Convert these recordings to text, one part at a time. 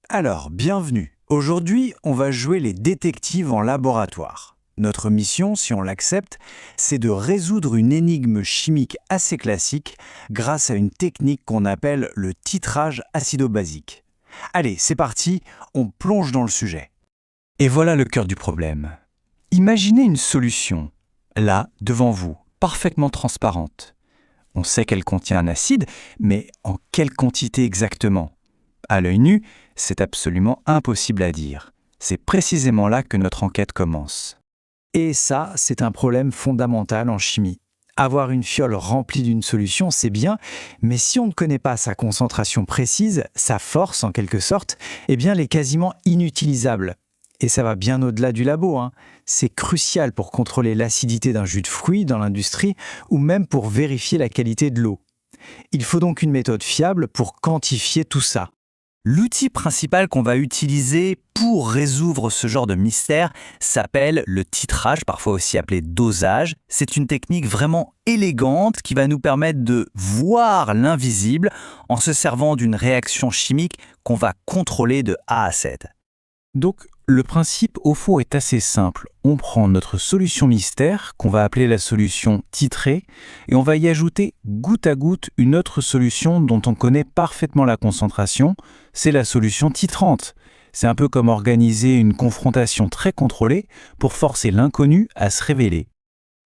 Alors, bienvenue. Aujourd'hui, on va jouer les détectives en laboratoire. Notre mission, si on l'accepte, c'est de résoudre une énigme chimique assez classique grâce à une technique qu'on appelle le titrage acido-basique. Allez, c'est parti, on plonge dans le sujet. Et voilà le cœur du problème. Imaginez une solution, là, devant vous, parfaitement transparente. On sait qu'elle contient un acide, mais en quelle quantité exactement ? À l'œil nu, c'est absolument impossible à dire. C'est précisément là que notre enquête commence. Et ça, c'est un problème fondamental en chimie. Avoir une fiole remplie d'une solution, c'est bien, mais si on ne connaît pas sa concentration précise, sa force en quelque sorte, eh bien elle est quasiment inutilisable. Et ça va bien au-delà du labo, hein. C'est crucial pour contrôler l'acidité d'un jus de fruits dans l'industrie ou même pour vérifier la qualité de l'eau. Il faut donc une méthode fiable pour quantifier tout ça. L'outil principal qu'on va utiliser pour résoudre ce genre de mystère s'appelle le titrage, parfois aussi appelé dosage. C'est une technique vraiment élégante qui va nous permettre de voir l'invisible en se servant d'une réaction chimique qu'on va contrôler de A à Z. Donc, le principe au fond est assez simple. On prend notre solution mystère, qu'on va appeler la solution titrée, et on va y ajouter goutte à goutte une autre solution dont on connaît parfaitement la concentration, c'est la solution titrante. C'est un peu comme organiser une confrontation très contrôlée pour forcer l'inconnu à se révéler.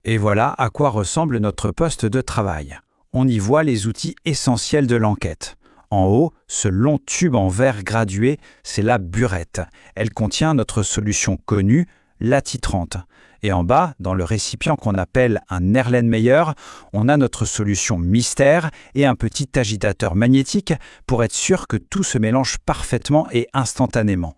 Et voilà à quoi ressemble notre poste de travail. On y voit les outils essentiels de l'enquête. En haut, ce long tube en verre gradué, c'est la burette. Elle contient notre solution connue, la titrante. Et en bas, dans le récipient qu'on appelle un Erlenmeyer, on a notre solution mystère et un petit agitateur magnétique pour être sûr que tout se mélange parfaitement et instantanément.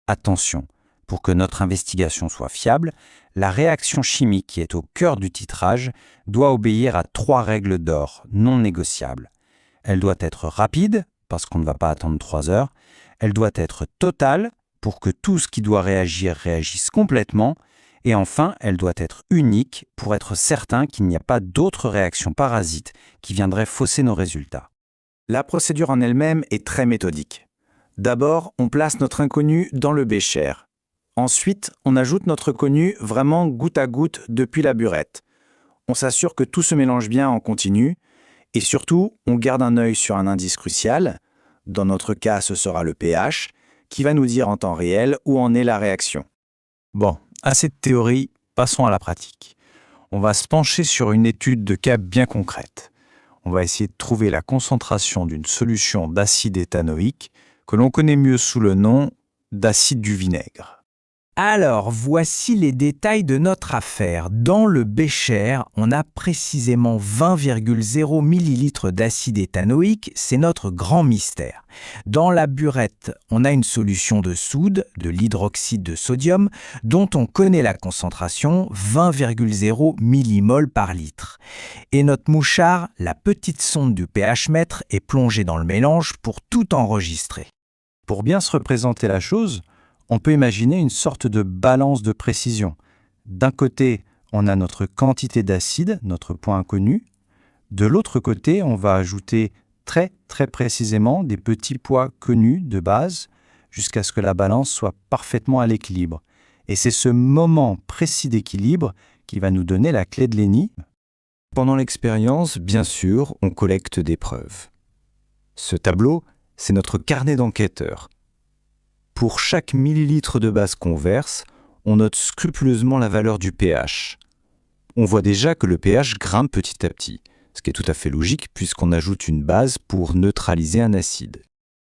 Attention, pour que notre investigation soit fiable, la réaction chimique qui est au cœur du titrage doit obéir à 3 règles d'or non négociables. Elle doit être rapide, parce qu'on ne va pas attendre 3 heures. Elle doit être totale, pour que tout ce qui doit réagir réagisse complètement. Et enfin, elle doit être unique, pour être certain qu'il n'y a pas d'autres réactions parasites qui viendraient fausser nos résultats. La procédure en elle-même est très méthodique. D'abord, on place notre inconnu dans le bécher. Ensuite, on ajoute notre connu vraiment goutte à goutte depuis la burette. On s'assure que tout se mélange bien en continu. Et surtout, on garde un œil sur un indice crucial, dans notre cas ce sera le pH, qui va nous dire en temps réel où en est la réaction. Bon, assez de théorie, passons à la pratique. On va se pencher sur une étude de cas bien concrète. On va essayer de trouver la concentration d'une solution d'acide éthanoïque que l'on connaît mieux sous le nom d'acide du vinaigre. Alors, voici les détails de notre affaire. Dans le bécher, on a précisément 20,0 ml d'acide éthanoïque, c'est notre grand mystère. Dans la burette, on a une solution de soude, de l'hydroxyde de sodium, dont on connaît la concentration, 20,0 millimoles par litre. Et notre mouchard, la petite sonde du pH-mètre, est plongée dans le mélange pour tout enregistrer. Pour bien se représenter la chose, on peut imaginer une sorte de balance de précision. D'un côté, on a notre quantité d'acide, notre point inconnu. De l'autre côté, on va ajouter très précisément des petits poids connus de base jusqu'à ce que la balance soit parfaitement à l'équilibre. Et c'est ce moment précis d'équilibre qui va nous donner la clé de l'énigme. Pendant l'expérience, bien sûr, on collecte des preuves. Ce tableau, c'est notre carnet d'enquêteur. Pour chaque millilitre de base qu'on verse, on note scrupuleusement la valeur du pH. On voit déjà que le pH grimpe petit à petit, ce qui est tout à fait logique puisqu'on ajoute une base pour neutraliser un acide.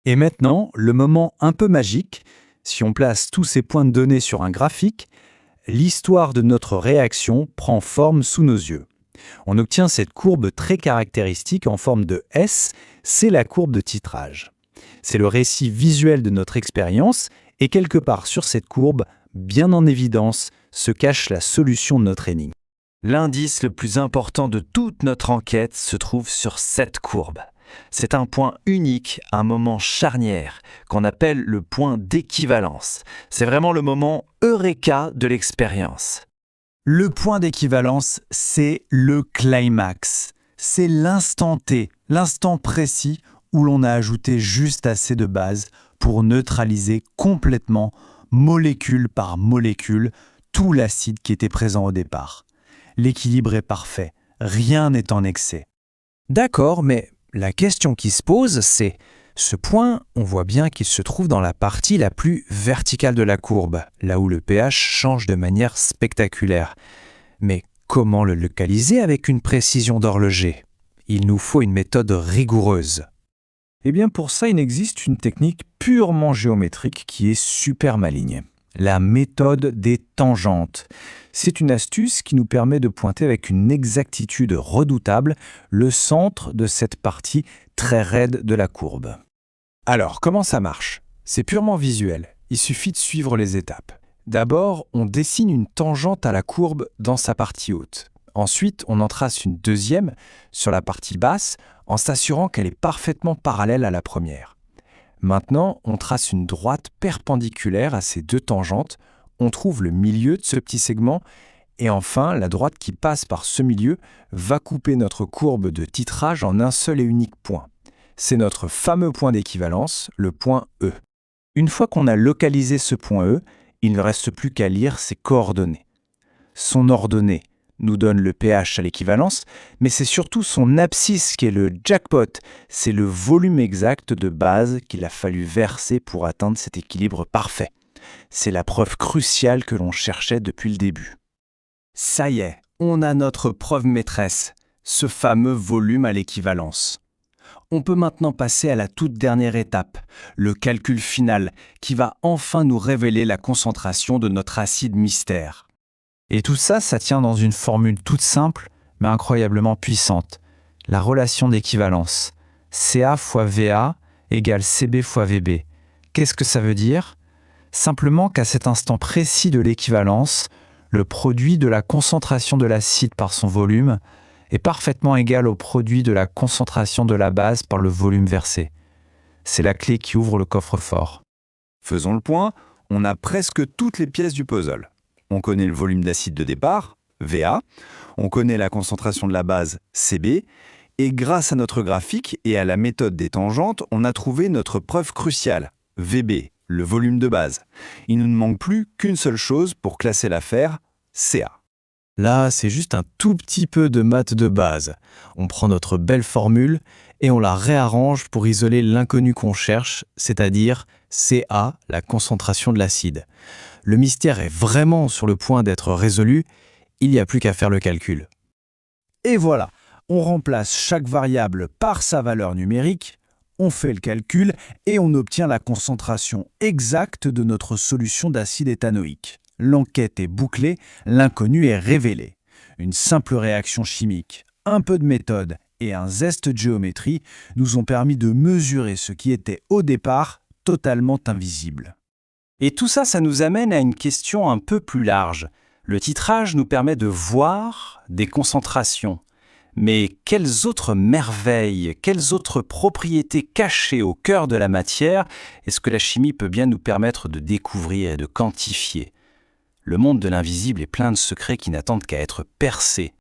Et maintenant, le moment un peu magique, si on place tous ces points de données sur un graphique, l'histoire de notre réaction prend forme sous nos yeux. On obtient cette courbe très caractéristique en forme de S, c'est la courbe de titrage. C'est le récit visuel de notre expérience et quelque part sur cette courbe, bien en évidence, se cache la solution de notre énigme. L'indice le plus important de toute notre enquête se trouve sur cette courbe. C'est un point unique, un moment charnière, qu'on appelle le point d'équivalence. C'est vraiment le moment eureka de l'expérience. Le point d'équivalence, c'est le climax. C'est l'instant T, l'instant précis où l'on a ajouté juste assez de base pour neutraliser complètement, molécule par molécule, tout l'acide qui était présent au départ. L'équilibre est parfait, rien n'est en excès. D'accord, mais la question qui se pose, c'est ce point, on voit bien qu'il se trouve dans la partie la plus verticale de la courbe, là où le pH change de manière spectaculaire. Mais comment le localiser avec une précision d'horloger? Il nous faut une méthode rigoureuse. Eh bien pour ça, il existe une technique purement géométrique qui est super maligne. La méthode des tangentes. C'est une astuce qui nous permet de pointer avec une exactitude redoutable le centre de cette partie très raide de la courbe. Alors, comment ça marche? C'est purement visuel, il suffit de suivre les étapes. D'abord, on dessine une tangente à la courbe dans sa partie haute. Ensuite, on en trace une deuxième sur la partie basse en s'assurant qu'elle est parfaitement parallèle à la première. Maintenant, on trace une droite perpendiculaire à ces deux tangentes, on trouve le milieu de ce petit segment, et enfin, la droite qui passe par ce milieu va couper notre courbe de titrage en un seul et unique point. C'est notre fameux point d'équivalence, le point E. Une fois qu'on a localisé ce point E, il ne reste plus qu'à lire ses coordonnées. Son ordonnée nous donne le pH à l'équivalence, mais c'est surtout son abscisse qui est le jackpot. C'est le volume exact de base qu'il a fallu verser pour atteindre cet équilibre parfait. C'est la preuve cruciale que l'on cherchait depuis le début. Ça y est, on a notre preuve maîtresse, ce fameux volume à l'équivalence. On peut maintenant passer à la toute dernière étape, le calcul final, qui va enfin nous révéler la concentration de notre acide mystère. Et tout ça, ça tient dans une formule toute simple, mais incroyablement puissante. La relation d'équivalence. Ca fois Va égale Cb fois Vb. Qu'est-ce que ça veut dire? Simplement qu'à cet instant précis de l'équivalence, le produit de la concentration de l'acide par son volume est parfaitement égal au produit de la concentration de la base par le volume versé. C'est la clé qui ouvre le coffre-fort. Faisons le point, on a presque toutes les pièces du puzzle. On connaît le volume d'acide de départ, Va, on connaît la concentration de la base, Cb, et grâce à notre graphique et à la méthode des tangentes, on a trouvé notre preuve cruciale, Vb, le volume de base. Il ne nous manque plus qu'une seule chose pour classer l'affaire, Ca. Là, c'est juste un tout petit peu de maths de base. On prend notre belle formule et on la réarrange pour isoler l'inconnu qu'on cherche, c'est-à-dire Ca, la concentration de l'acide. Le mystère est vraiment sur le point d'être résolu, il n'y a plus qu'à faire le calcul. Et voilà, on remplace chaque variable par sa valeur numérique, on fait le calcul et on obtient la concentration exacte de notre solution d'acide éthanoïque. L'enquête est bouclée, l'inconnu est révélé. Une simple réaction chimique, un peu de méthode et un zeste de géométrie nous ont permis de mesurer ce qui était au départ totalement invisible. Et tout ça, ça nous amène à une question un peu plus large. Le titrage nous permet de voir des concentrations. Mais quelles autres merveilles, quelles autres propriétés cachées au cœur de la matière est-ce que la chimie peut bien nous permettre de découvrir et de quantifier? Le monde de l'invisible est plein de secrets qui n'attendent qu'à être percés.